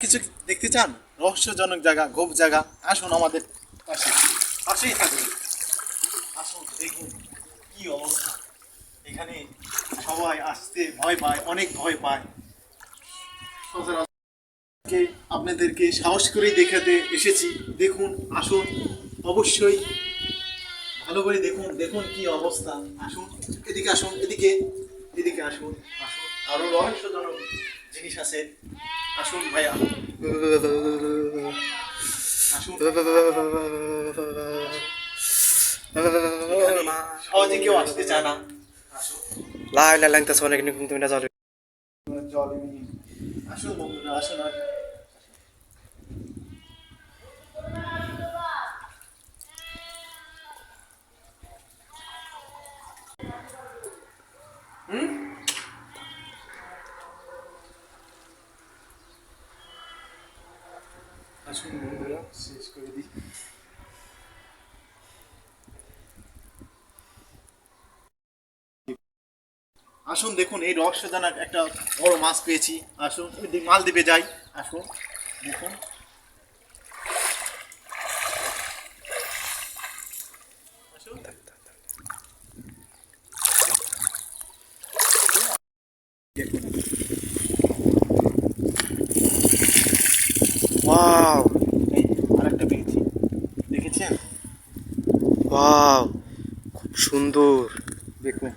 কিছু দেখতে চান? রহস্যজনক জায়গা, গোপ জায়গা, আসুন আমাদের পাশে, পাশেই থাকুন। আসুন দেখুন কি অবস্থা। এখানে সবাই আসতে ভয় পায়, অনেক ভয় পায়। সচরাচর আপনাদেরকে সাহস করেই দেখাতে এসেছি। দেখুন, আসুন, অবশ্যই ভালো করে দেখুন। দেখুন কি অবস্থা। আসুন, এদিকে আসুন, এদিকে, এদিকে আসুন। আসুন, আরো রহস্যজনক জিনিস আছে। আসুন ভাইয়া, আসুন। এখানে সহজে কেউ আসতে চায় না। আসুন, لا لا لا انت سوالك انك كنت من ازعج জল নিয়ে। আসুন বন্ধুরা, আসুন আর আসুন বন্ধুরা, শেষ করে দিই। আসুন দেখুন, এই রহস্যজনক একটা বড় মাছ পেয়েছি। আসুন, মালদ্বীপে যাই। আসুন দেখুন, আসুন। দেখুন, واو এই আরেকটা পেয়েছি, দেখেছেন? واو খুব সুন্দর দেখুন।